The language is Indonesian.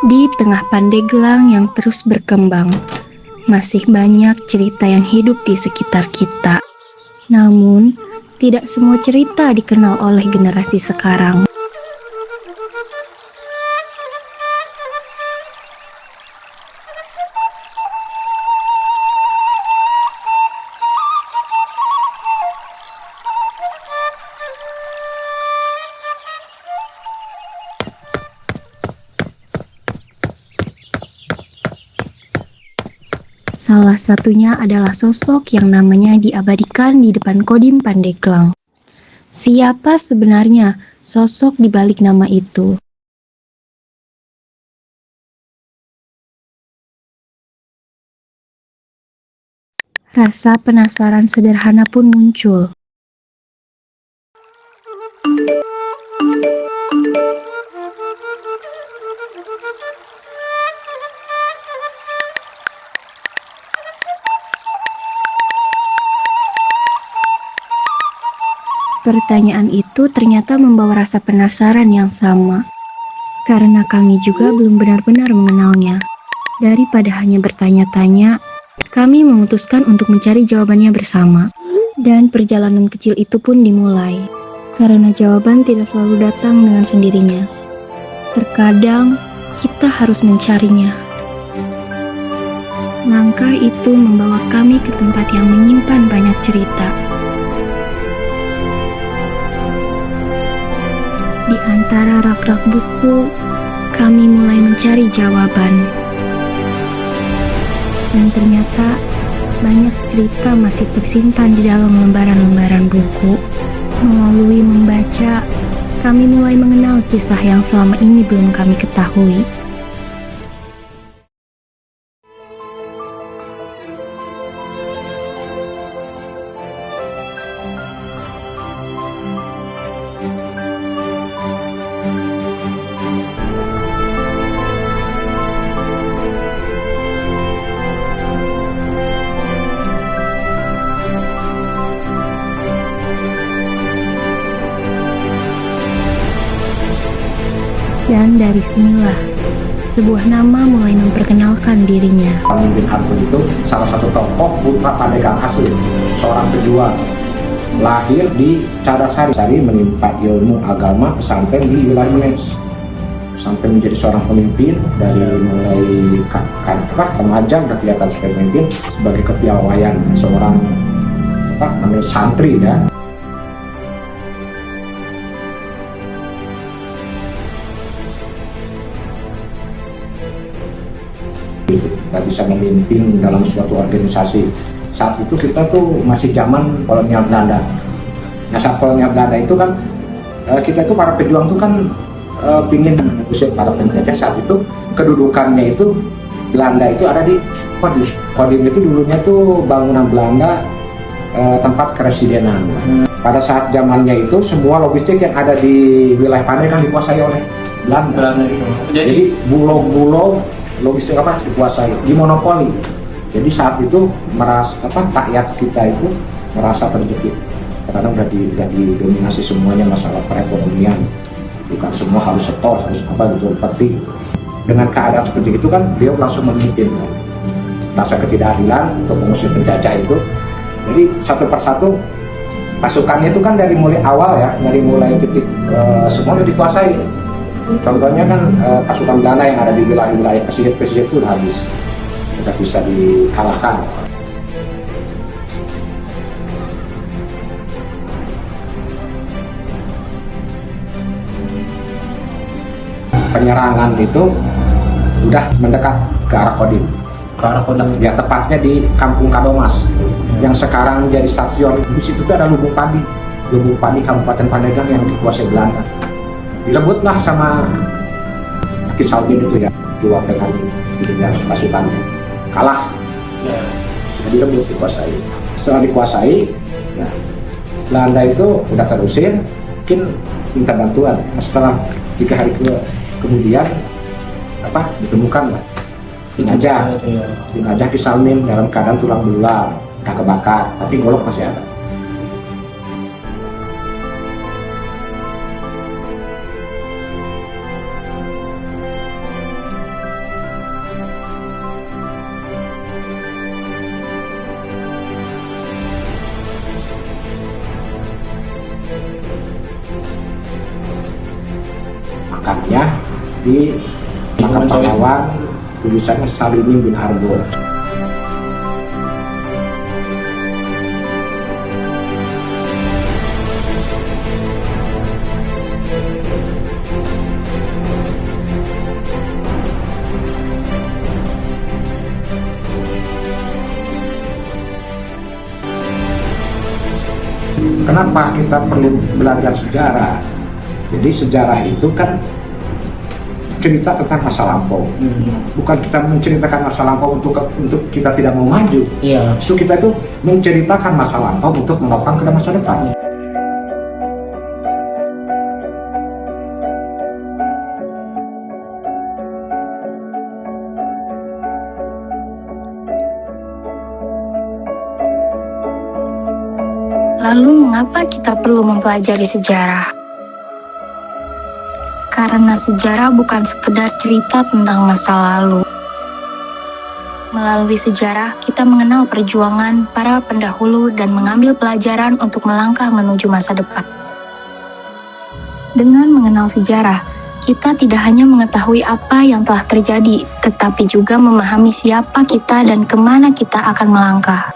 Di tengah Pandeglang yang terus berkembang, masih banyak cerita yang hidup di sekitar kita. Namun, tidak semua cerita dikenal oleh generasi sekarang. Salah satunya adalah sosok yang namanya diabadikan di depan Kodim Pandeglang. Siapa sebenarnya sosok di balik nama itu? Rasa penasaran sederhana pun muncul. Pertanyaan itu ternyata membawa rasa penasaran yang sama, karena kami juga belum benar-benar mengenalnya. Daripada hanya bertanya-tanya, kami memutuskan untuk mencari jawabannya bersama. Dan perjalanan kecil itu pun dimulai, karena jawaban tidak selalu datang dengan sendirinya. Terkadang, kita harus mencarinya. Langkah itu membawa kami ke tempat yang menyimpan banyak cerita. Di antara rak-rak buku, kami mulai mencari jawaban. Dan ternyata banyak cerita masih tersimpan di dalam lembaran-lembaran buku. Melalui membaca, kami mulai mengenal kisah yang selama ini belum kami ketahui. Dan dari sinilah, sebuah nama mulai memperkenalkan dirinya. Pemimpin Harpun itu salah satu tokoh putra Pandeglang asli, seorang pejuang. Lahir di Cadasari, menimba ilmu agama pesantren di wilayah Menes. Sampai menjadi seorang pemimpin dari mulai remaja udah kelihatan sebagai pemimpin, sebagai kepiawaian seorang namanya santri ya. Nggak bisa memimpin dalam suatu organisasi. Saat itu kita tuh masih zaman kolonial Belanda. Nah, saat kolonial Belanda itu kan kita itu para pejuang tuh kan pingin mengusir para penjajah. Saat itu kedudukannya itu Belanda itu ada di Kodim. Kodim itu dulunya tuh bangunan Belanda, tempat keresidenan. Pada saat zamannya itu semua logistik yang ada di wilayah Pandeglang dikuasai oleh Belanda. Jadi bulog-bulog logistik dikuasai, dimonopoli. Jadi saat itu merasa rakyat kita itu merasa terjepit karena udah didominasi semuanya masalah perekonomian. Bukan semua harus setor, harus gitu. Seperti dengan keadaan seperti itu kan beliau langsung memimpin rasa ketidakadilan untuk mengusir penjajah itu. Jadi satu persatu pasukannya itu kan dari mulai awal ya, dari mulai titik semua udah dikuasai. Contohnya kan pasukan Belanda yang ada di wilayah-wilayah pesisir itu udah habis, tidak bisa dikalahkan. Penyerangan itu udah mendekat ke arah Kodim. Ke arah Kodim. Ya, tepatnya di Kampung Kadomas, yang sekarang jadi stasiun. Di situ tuh ada Lubuk Padi Kabupaten Pandeglang yang dikuasai Belanda. Direbutlah sama Ki Salmin itu ya, keluar dengan pasukannya, kalah, sudah direbut, dikuasai. Setelah dikuasai, nah, Belanda itu udah terusir, mungkin minta bantuan. Setelah 3 hari kemudian ditemukan jenazah Ki Salmin dalam keadaan tulang belulang, udah kebakar, tapi golok masih ada. makamnya di makam pahlawan tulisannya Salimi bin Argo. Kenapa kita perlu belajar sejarah? Jadi sejarah itu kan cerita tentang masa lampau. Bukan kita menceritakan masa lampau untuk kita tidak mau maju. Iya. Justru kita itu menceritakan masa lampau untuk menopang ke masa depan. Lalu mengapa kita perlu mempelajari sejarah? Karena sejarah bukan sekedar cerita tentang masa lalu. Melalui sejarah, kita mengenal perjuangan para pendahulu dan mengambil pelajaran untuk melangkah menuju masa depan. Dengan mengenal sejarah, kita tidak hanya mengetahui apa yang telah terjadi, tetapi juga memahami siapa kita dan kemana kita akan melangkah.